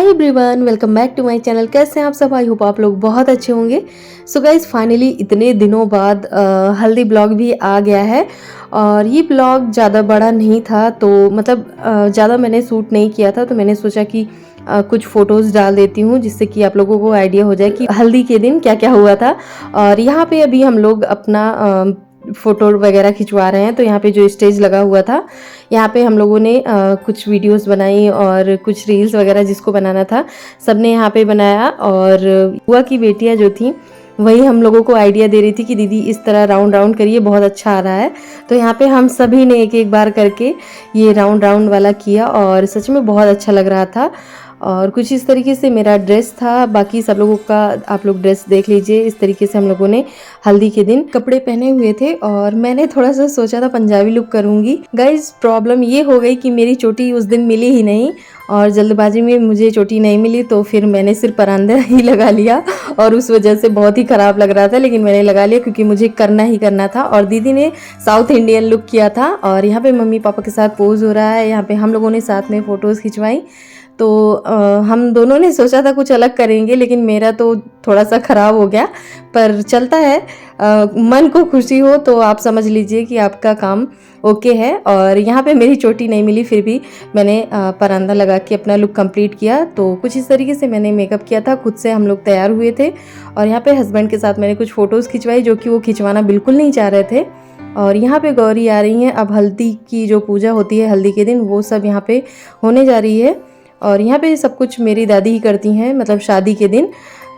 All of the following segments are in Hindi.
Hi everyone, welcome back to my channel. कैसे हैं आप सब? आई होप आप लोग बहुत अच्छे होंगे। सो गाइज फाइनली इतने दिनों बाद हल्दी ब्लॉग भी आ गया है। और ये ब्लॉग ज़्यादा बड़ा नहीं था, तो मतलब ज़्यादा मैंने शूट नहीं किया था, तो मैंने सोचा कि कुछ फ़ोटोज़ डाल देती हूँ जिससे कि आप लोगों को आइडिया हो जाए कि हल्दी के दिन क्या क्या हुआ था। और यहाँ पे अभी हम लोग अपना फ़ोटो वगैरह खिंचवा रहे हैं। तो यहाँ पे जो स्टेज लगा हुआ था, यहाँ पे हम लोगों ने कुछ वीडियोस बनाई और कुछ रील्स वगैरह जिसको बनाना था सबने यहाँ पे बनाया। और बुआ की बेटियाँ जो थी वही हम लोगों को आइडिया दे रही थी कि दीदी इस तरह राउंड राउंड करिए, बहुत अच्छा आ रहा है। तो यहाँ पे हम सभी ने एक एक बार करके ये राउंड राउंड वाला किया और सच में बहुत अच्छा लग रहा था। और कुछ इस तरीके से मेरा ड्रेस था, बाकी सब लोगों का आप लोग ड्रेस देख लीजिए। इस तरीके से हम लोगों ने हल्दी के दिन कपड़े पहने हुए थे और मैंने थोड़ा सा सोचा था पंजाबी लुक करूंगी। गाइज प्रॉब्लम ये हो गई कि मेरी चोटी उस दिन मिली ही नहीं और जल्दबाजी में मुझे चोटी नहीं मिली, तो फिर मैंने सिर्फ परांदा ही लगा लिया और उस वजह से बहुत ही ख़राब लग रहा था, लेकिन मैंने लगा लिया क्योंकि मुझे करना ही करना था। और दीदी ने साउथ इंडियन लुक किया था और यहाँ पे मम्मी पापा के साथ पोज हो रहा है। यहाँ पे हम लोगों ने साथ में फ़ोटोज़ खिंचवाई। तो हम दोनों ने सोचा था कुछ अलग करेंगे, लेकिन मेरा तो थोड़ा सा ख़राब हो गया, पर चलता है। मन को खुशी हो तो आप समझ लीजिए कि आपका काम ओके है। और यहाँ पे मेरी चोटी नहीं मिली, फिर भी मैंने परांदा लगा के अपना लुक कंप्लीट किया। तो कुछ इस तरीके से मैंने मेकअप किया था, खुद से हम लोग तैयार हुए थे। और यहाँ पे हस्बैंड के साथ मैंने कुछ फ़ोटोज़ खिंचवाई जो कि वो खिंचवाना बिल्कुल नहीं चाह रहे थे। और यहाँ पे गौरी आ रही हैं। अब हल्दी की जो पूजा होती है हल्दी के दिन, वो सब यहाँ पे होने जा रही है। और यहाँ पे सब कुछ मेरी दादी ही करती हैं, मतलब शादी के दिन।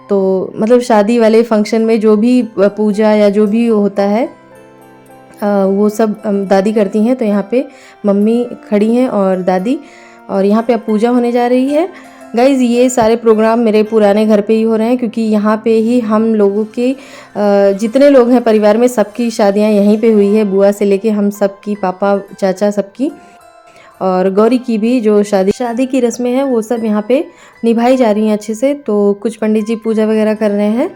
तो मतलब शादी वाले फंक्शन में जो भी पूजा या जो भी होता है वो सब दादी करती हैं। तो यहाँ पे मम्मी खड़ी हैं और दादी, और यहाँ पे अब पूजा होने जा रही है। गाइज़ ये सारे प्रोग्राम मेरे पुराने घर पे ही हो रहे हैं, क्योंकि यहाँ पे ही हम लोगों के जितने लोग हैं परिवार में सबकी शादियाँ यहीं पे हुई है, बुआ से लेके हम सबकी, पापा चाचा सबकी। और गौरी की भी जो शादी की रस्में हैं वो सब यहाँ पे निभाई जा रही हैं अच्छे से। तो कुछ पंडित जी पूजा वगैरह कर रहे हैं।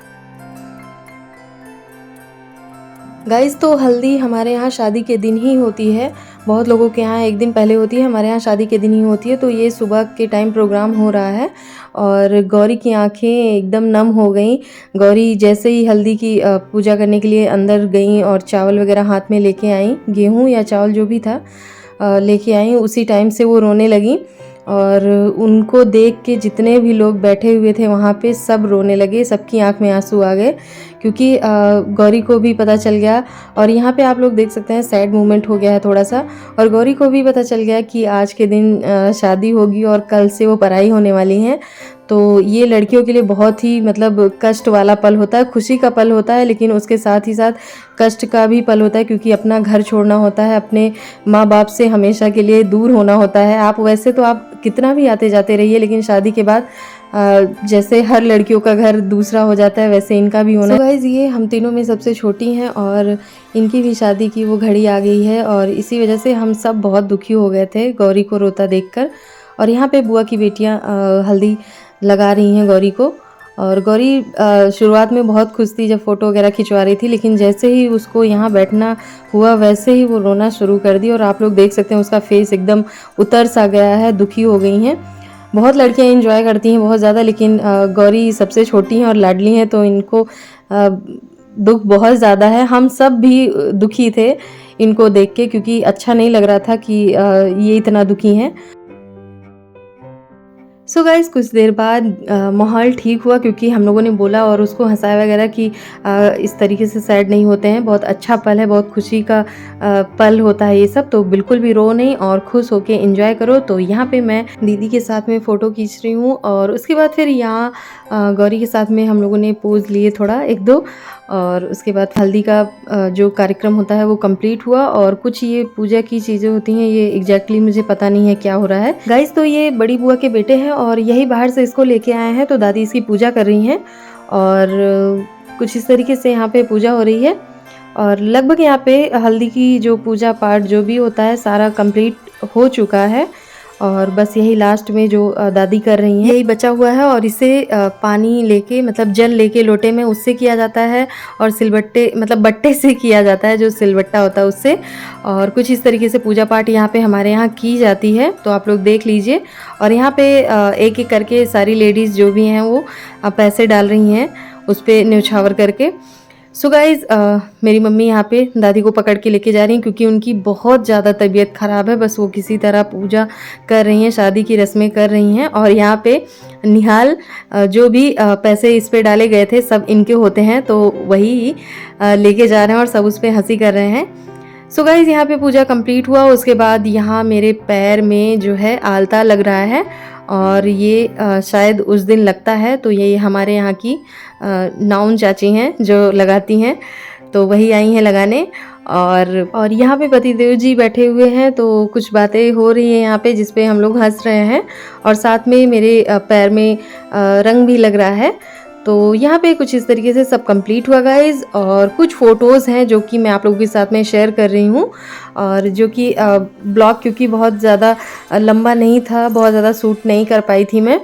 गाइस तो हल्दी हमारे यहाँ शादी के दिन ही होती है, बहुत लोगों के यहाँ एक दिन पहले होती है, हमारे यहाँ शादी के दिन ही होती है। तो ये सुबह के टाइम प्रोग्राम हो रहा है और गौरी की आंखें एकदम नम हो गईं। गौरी जैसे ही हल्दी की पूजा करने के लिए अंदर गईं और चावल वगैरह हाथ में लेके आईं, गेहूँ या चावल जो भी था लेके आई, उसी टाइम से वो रोने लगी। और उनको देख के जितने भी लोग बैठे हुए थे वहाँ पे सब रोने लगे, सबकी आंख में आंसू आ गए, क्योंकि गौरी को भी पता चल गया। और यहाँ पे आप लोग देख सकते हैं सैड मोमेंट हो गया है थोड़ा सा। और गौरी को भी पता चल गया कि आज के दिन शादी होगी और कल से वो पराई होने वाली हैं। तो ये लड़कियों के लिए बहुत ही मतलब कष्ट वाला पल होता है। खुशी का पल होता है, लेकिन उसके साथ ही साथ कष्ट का भी पल होता है, क्योंकि अपना घर छोड़ना होता है, अपने माँ बाप से हमेशा के लिए दूर होना होता है। आप वैसे तो आप कितना भी आते जाते रहिए, लेकिन शादी के बाद जैसे हर लड़कियों का घर दूसरा हो जाता है, वैसे इनका भी होना है। गाइस ये हम तीनों में सबसे छोटी हैं और इनकी भी शादी की वो घड़ी आ गई है, और इसी वजह से हम सब बहुत दुखी हो गए थे गौरी को रोता देखकर। और यहाँ पे बुआ की बेटियाँ हल्दी लगा रही हैं गौरी को। और गौरी शुरुआत में बहुत खुश थी जब फ़ोटो वगैरह खिंचवा रही थी, लेकिन जैसे ही उसको यहाँ बैठना हुआ वैसे ही वो रोना शुरू कर दी। और आप लोग देख सकते हैं उसका फेस एकदम उतर सा गया है, दुखी हो गई हैं। बहुत लड़कियाँ एंजॉय करती हैं बहुत ज़्यादा, लेकिन गौरी सबसे छोटी हैं और लाडली हैं, तो इनको दुख बहुत ज़्यादा है। हम सब भी दुखी थे इनको देख के, क्योंकि अच्छा नहीं लग रहा था कि ये इतना दुखी हैं। सो गाइस कुछ देर बाद माहौल ठीक हुआ, क्योंकि हम लोगों ने बोला और उसको हंसाया वगैरह कि इस तरीके से सैड नहीं होते हैं, बहुत अच्छा पल है, बहुत खुशी का पल होता है ये सब। तो बिल्कुल भी रो नहीं और खुश होके एंजॉय करो। तो यहाँ पे मैं दीदी के साथ में फ़ोटो खींच रही हूँ और उसके बाद फिर यहाँ गौरी के साथ में हम लोगों ने पोज लिए थोड़ा एक दो। और उसके बाद हल्दी का जो कार्यक्रम होता है वो कंप्लीट हुआ। और कुछ ये पूजा की चीज़ें होती हैं, ये एग्जैक्टली मुझे पता नहीं है क्या हो रहा है। गाइस तो ये बड़ी बुआ के बेटे हैं और यही बाहर से इसको लेके आए हैं, तो दादी इसकी पूजा कर रही हैं। और कुछ इस तरीके से यहाँ पे पूजा हो रही है। और लगभग यहाँ पे हल्दी की जो पूजा पाठ जो भी होता है सारा कंप्लीट हो चुका है। और बस यही लास्ट में जो दादी कर रही हैं यही बचा हुआ है, और इसे पानी लेके मतलब जल लेके लोटे में उससे किया जाता है, और सिलबट्टे मतलब बट्टे से किया जाता है, जो सिलबट्टा होता है उससे। और कुछ इस तरीके से पूजा पाठ यहाँ पे हमारे यहाँ की जाती है, तो आप लोग देख लीजिए। और यहाँ पे एक एक करके सारी लेडीज़ जो भी हैं वो पैसे डाल रही हैं उस पर न्यौछावर करके। सो गाइज़ मेरी मम्मी यहाँ पे दादी को पकड़ के लेके जा रही हैं, क्योंकि उनकी बहुत ज़्यादा तबीयत ख़राब है। बस वो किसी तरह पूजा कर रही हैं, शादी की रस्में कर रही हैं। और यहाँ पे निहाल जो भी पैसे इस पे डाले गए थे सब इनके होते हैं, तो वही लेके जा रहे हैं और सब उस पर हंसी कर रहे हैं। सो गाइज़ यहाँ पे पूजा कंप्लीट हुआ। उसके बाद यहाँ मेरे पैर में जो है आलता लग रहा है, और ये शायद उस दिन लगता है, तो ये हमारे यहाँ की नाउन चाची हैं जो लगाती हैं, तो वही आई हैं लगाने। और यहाँ पे पतिदेव जी बैठे हुए हैं, तो कुछ बातें हो रही हैं यहाँ पे जिस पे हम लोग हंस रहे हैं, और साथ में मेरे पैर में रंग भी लग रहा है। तो यहाँ पे कुछ इस तरीके से सब कंप्लीट हुआ गाइज। और कुछ फ़ोटोज़ हैं जो कि मैं आप लोगों के साथ में शेयर कर रही हूँ, और जो कि ब्लॉग क्योंकि बहुत ज़्यादा लंबा नहीं था, बहुत ज़्यादा शूट नहीं कर पाई थी मैं,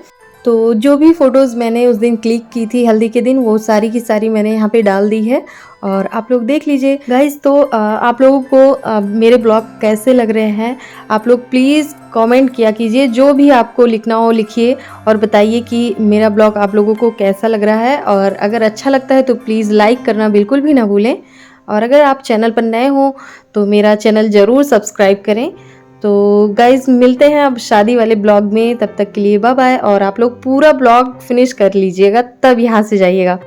तो जो भी फ़ोटोज़ मैंने उस दिन क्लिक की थी हल्दी के दिन, वो सारी की सारी मैंने यहाँ पे डाल दी है, और आप लोग देख लीजिए गाइज़। तो आप लोगों को मेरे ब्लॉग कैसे लग रहे हैं, आप लोग प्लीज़ कमेंट किया कीजिए। जो भी आपको लिखना हो लिखिए, और बताइए कि मेरा ब्लॉग आप लोगों को कैसा लग रहा है। और अगर अच्छा लगता है तो प्लीज़ लाइक करना बिल्कुल भी ना भूलें, और अगर आप चैनल पर नए हो तो मेरा चैनल ज़रूर सब्सक्राइब करें। तो गाइज़ मिलते हैं अब शादी वाले ब्लॉग में, तब तक के लिए बाय बाय। और आप लोग पूरा ब्लॉग फिनिश कर लीजिएगा, तब यहाँ से जाइएगा।